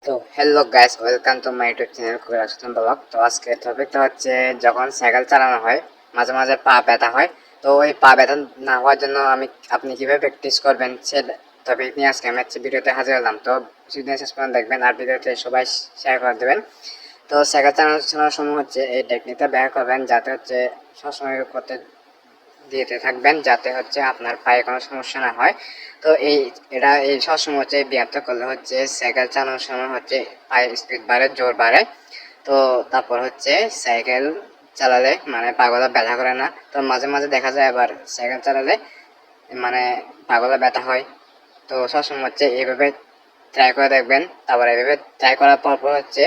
তো hello guys, welcome to my YouTube channel Kuber Aslam blog. তো আজকে টপিকটা হচ্ছে যখন সাইকেল চালানো হয় মাঝে মাঝে পা ব্যথা হয়। তো ওই পা ব্যথা না হওয়ার জন্য আপনি কিভাবে প্র্যাকটিস করবেন সে টপিক নিয়ে আজকে আমি ভিডিওতে হাজির হলাম। তো ভিডিও শেষ পর্যন্ত দেখবেন আর ভিডিওতে সবাই শেয়ার করে দেবেন। তো সাইকেল চালানোর সময় হচ্ছে এই টেকনিকটা ব্যবহার করবেন যাতে হচ্ছে সবসময় করতে দিতে থাকবেন যাতে হচ্ছে আপনার পায়ে কোনো সমস্যা না হয়। তো এই সবসময় হচ্ছে ব্যায়ামটা করলে হচ্ছে সাইকেল চালানোর সময় হচ্ছে পায়ের স্পিড বাড়ে, জোর বাড়ে। তো তারপর হচ্ছে সাইকেল চালালে মানে পাগলা ব্যথা করে না। তো মাঝে মাঝে দেখা যায় আবার সাইকেল চালালে মানে পাগলা ব্যথা হয়। তো সবসময় হচ্ছে এইভাবে ট্রাই করে দেখবেন। তারপর এইভাবে ট্রাই করার পর হচ্ছে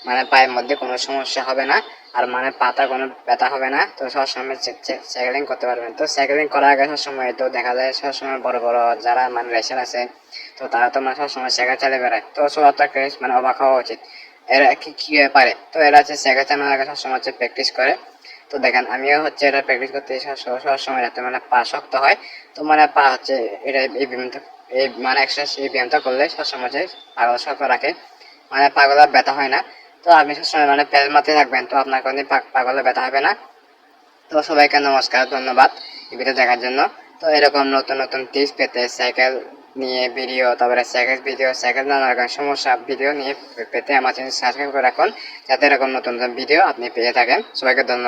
মানে পায়ের মধ্যে কোনো সমস্যা হবে না, আর মানে পাতা কোনো ব্যথা হবে না। তো সবসময় সাইকেলিং করতে পারবেন। তো সাইকেলিং করার আগে সবসময় তো দেখা যায় সবসময় বড় বড় যারা মানে রেসার আছে, তো তারা তো মানে সবসময় সাইকেল চালিয়ে বেড়ায়। তো সবার একটা মানে অবাক হওয়া উচিত, এরা কি পারে। তো এরা হচ্ছে সাইকেল চালানোর আগে সবসময় হচ্ছে প্র্যাকটিস করে। তো দেখেন আমিও হচ্ছে এটা প্র্যাকটিস করতে সবসময় যাতে মানে পা শক্ত হয়। তো মানে পা হচ্ছে এটা এই ব্যায়ামটা এই মানে এক্সারসাইজ এই ব্যায়ামটা করলে সবসময় হচ্ছে পাগল শক্ত রাখে, মানে পাগলা ব্যথা হয় না। তো আপনি সবসময় মানে প্যাডেল মারতে থাকবেন, তো আপনার কোনো পাগলে ব্যথা হবে না। তো সবাইকে নমস্কার, ধন্যবাদ এই ভিডিও দেখার জন্য। তো এরকম নতুন নতুন টিপস পেতে সাইকেল নিয়ে ভিডিও, তারপরে সাইকেল ভিডিও, সাইকেল নানা রকম সমস্যা ভিডিও নিয়ে পেতে আমার চ্যানেল সাবস্ক্রাইব করে রাখুন, যাতে এরকম নতুন নতুন ভিডিও আপনি পেয়ে থাকেন। সবাইকে ধন্যবাদ।